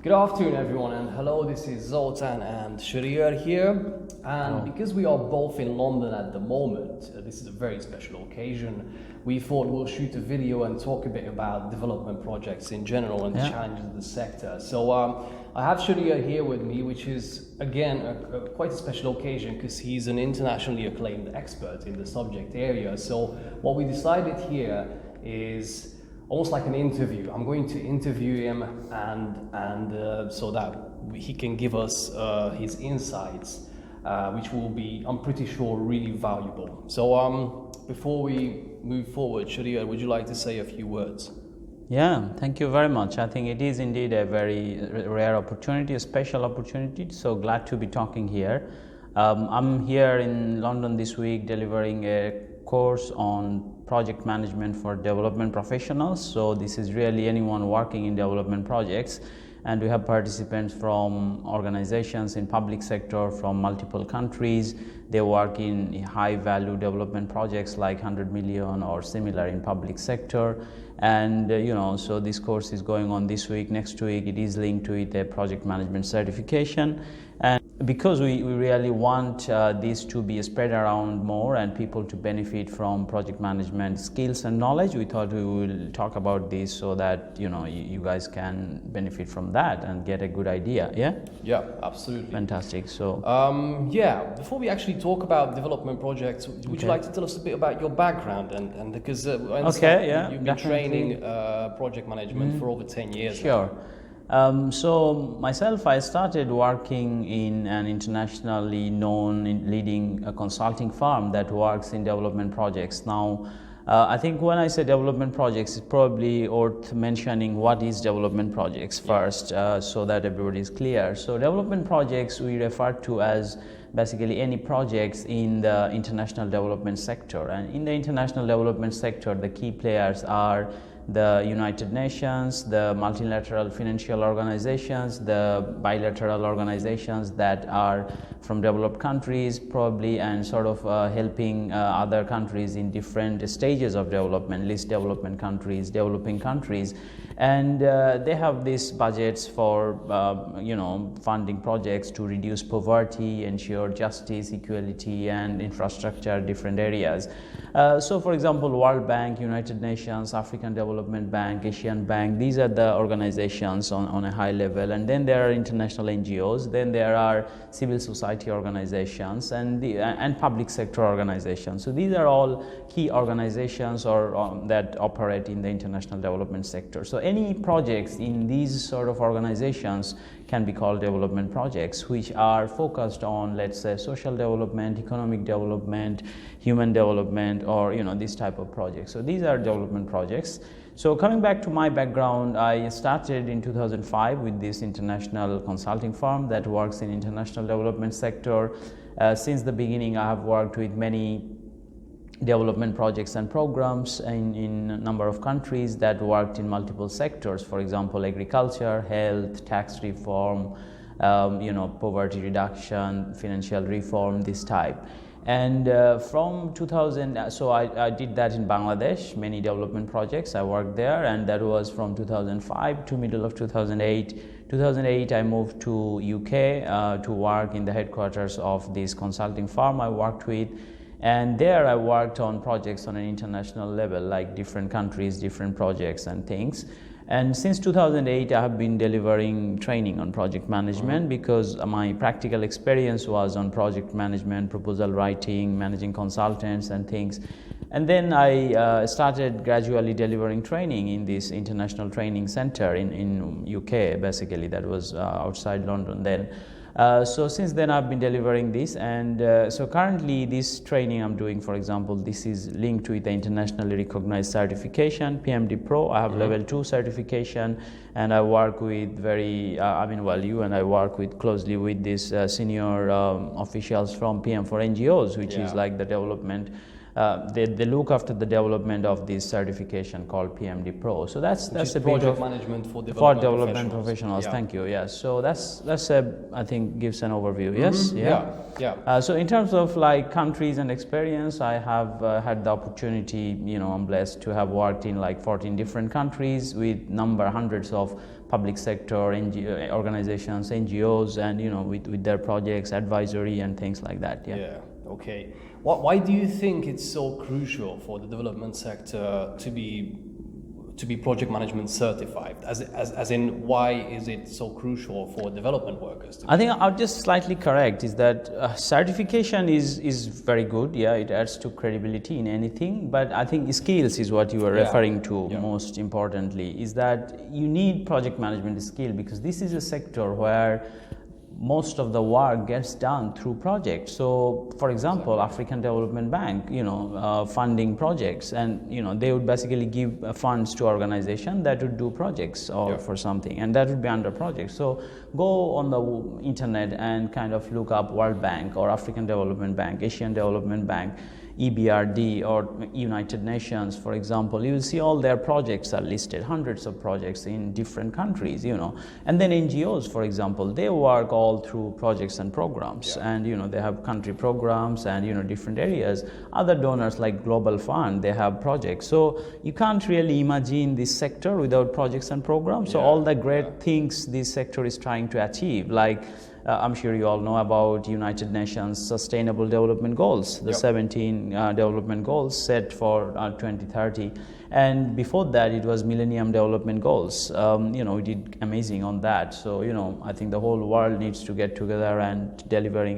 Good afternoon, everyone, and hello. This is Zoltan and Shahriar here. And because we are both in London at the moment, this is a very special occasion. We thought we'll shoot a video and talk a bit about development projects in general and the challenges of the sector. So I have Shahriar here with me, which is again quite a special occasion because he's an internationally acclaimed expert in the subject area. So what we decided here is almost like an interview. I'm going to interview him and so that he can give us his insights, which will be, I'm pretty sure, really valuable. So before we move forward, Shahriar, would you like to say a few words? Yeah, thank you very much. I think it is indeed a very rare opportunity, a special opportunity. So glad to be talking here. I'm here in London this week delivering a course on project management for development professionals. So this is really anyone working in development projects, and we have participants from organizations in public sector from multiple countries. They work in high value development projects like 100 million or similar in public sector. And so this course is going on this week. Next week it is linked to it a project management certification. And because we really want this to be spread around more and people to benefit from project management skills and knowledge, we thought we will talk about this so that you guys can benefit from that and get a good idea. Yeah, absolutely. Fantastic. So before we actually talk about development projects, would you like to tell us a bit about your background and because I understand you've been training project management for over 10 years Sure. now. So myself, I started working in an internationally known leading consulting firm that works in development projects. Now, I think when I say development projects, it's probably worth mentioning what is development projects first, so that everybody is clear. So development projects we refer to as basically any projects in the international development sector. And in the international development sector, the key players are the United Nations, the multilateral financial organizations, the bilateral organizations that are from developed countries probably, and sort of helping other countries in different stages of development, least development countries, developing countries. And they have these budgets for funding projects to reduce poverty, ensure justice, equality and infrastructure, different areas. So for example, World Bank, United Nations, African Development Bank, Asian Bank, these are the organizations on a high level. And then there are international NGOs, then there are civil society organizations and public sector organizations. So these are all key organizations that operate in the international development sector. So any projects in these sort of organizations can be called development projects, which are focused on, let's say, social development, economic development, human development, or this type of projects. So these are development projects. So coming back to my background, I started in 2005 with this international consulting firm that works in international development sector. Since the beginning, I have worked with many development projects and programs in a number of countries that worked in multiple sectors. For example, agriculture, health, tax reform, poverty reduction, financial reform, this type. And from 2000, so I did that in Bangladesh, many development projects, I worked there, and that was from 2005 to middle of 2008. 2008 I moved to UK to work in the headquarters of this consulting firm I worked with. And there I worked on projects on an international level, like different countries, different projects and things. And since 2008, I have been delivering training on project management because my practical experience was on project management, proposal writing, managing consultants and things. And then I started gradually delivering training in this international training center in UK, basically, that was outside London then. So since then I've been delivering this, and so currently this training I'm doing, for example, this is linked with the internationally recognized certification, PMD Pro. I have level 2 certification, and I work with you and I work with closely with these senior officials from PM for NGOs, which is like the development they look after the development of this certification called PMD Pro. So that's a bit project of management for development professionals. Yeah. Thank you. Yes. So that's I think gives an overview. Yes. Yeah. So in terms of like countries and experience, I have had the opportunity. I'm blessed to have worked in like 14 different countries with hundreds of public sector organizations, NGOs, and with their projects, advisory, and things like that. Yeah. Okay. Why do you think it's so crucial for the development sector to be project management certified? As in, why is it so crucial for development workers? I think I'll just slightly correct is that certification is very good. Yeah, it adds to credibility in anything. But I think skills is what you are referring to most importantly. Is that you need project management skill, because this is a sector where most of the work gets done through projects. So, for example, African Development Bank, funding projects, and they would basically give funds to organization that would do projects or for something, and that would be under projects. So, go on the internet and kind of look up World Bank or African Development Bank, Asian Development Bank, EBRD or United Nations, for example. You will see all their projects are listed, hundreds of projects in different countries, and then NGOs, for example, they work all through projects and programs, and they have country programs and different areas. Other donors like Global Fund, they have projects. So you can't really imagine this sector without projects and programs. So all the great things this sector is trying to achieve, like I'm sure you all know about United Nations Sustainable Development Goals, the 17 development goals set for 2030. And before that, it was Millennium Development Goals. We did amazing on that. So, I think the whole world needs to get together and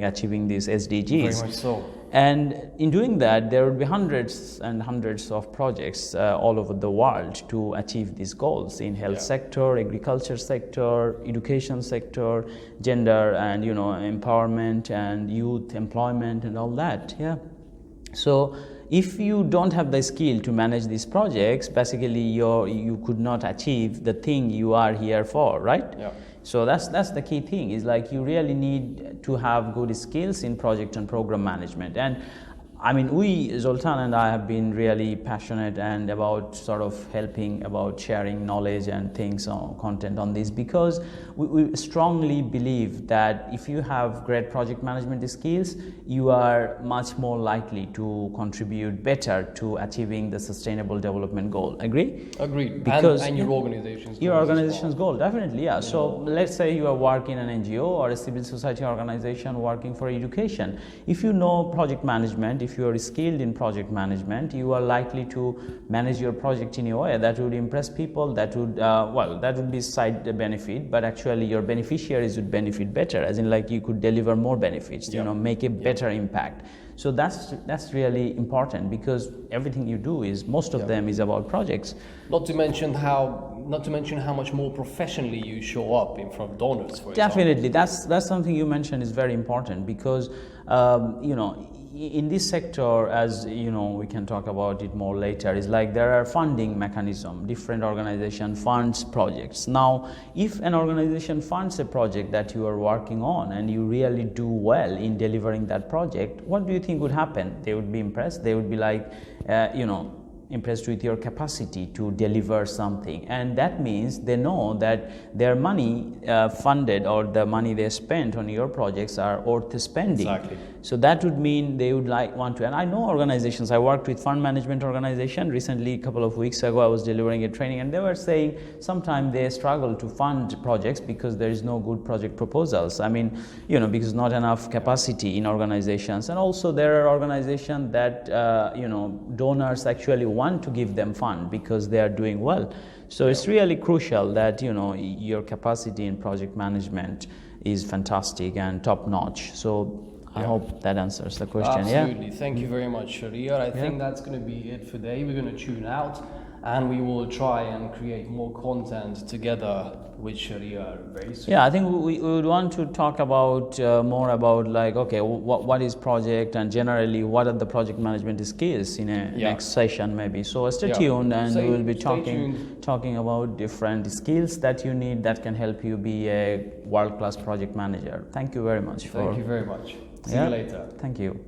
achieving these SDGs. Very much so. And in doing that, there will be hundreds and hundreds of projects all over the world to achieve these goals in health sector, agriculture sector, education sector, gender and empowerment and youth employment and all that. Yeah. So if you don't have the skill to manage these projects, basically you could not achieve the thing you are here for, right? Yeah. So that's the key thing, is like you really need to have good skills in project and program management. And I mean, Zoltan and I have been really passionate and about sort of helping about sharing knowledge and things on content on this, because we strongly believe that if you have great project management skills, you are much more likely to contribute better to achieving the sustainable development goal. Agree? Agreed. Because and your organization's goal, definitely, yeah. So let's say you are working in an NGO or a civil society organization working for education. If you know project management, if you are skilled in project management, you are likely to manage your project in a way that would impress people, that would be side benefit, but actually your beneficiaries would benefit better, as in like you could deliver more benefits, make a better impact. So that's really important, because everything you do is, most of them is about projects. Not to mention how much more professionally you show up in front of donors, for Definitely, example. That's something you mentioned is very important, because in this sector, as we can talk about it more later, is like there are funding mechanism, different organization funds projects. Now, if an organization funds a project that you are working on and you really do well in delivering that project, what do you think would happen? They would be impressed. They would be like, impressed with your capacity to deliver something, and that means they know that their money funded, or the money they spent on your projects are worth spending. Exactly. So that would mean they would want to, and I know organizations, I worked with fund management organization recently, a couple of weeks ago I was delivering a training, and they were saying sometimes they struggle to fund projects because there is no good project proposals. I mean, because not enough capacity in organizations, and also there are organizations that donors actually want to give them fund because they are doing well. So it's really crucial that your capacity in project management is fantastic and top notch. So I hope that answers the question. Absolutely. Yeah. Thank you very much, Shahriar. I think that's going to be it for today. We're going to tune out, and we will try and create more content together with Shahriar very soon. Yeah, I think we would want to talk about more about like, okay, what is project, and generally what are the project management skills in a next session maybe. So stay tuned, and we will be talking about different skills that you need that can help you be a world-class project manager. Thank you very much. Thank you very much. See you later. Thank you.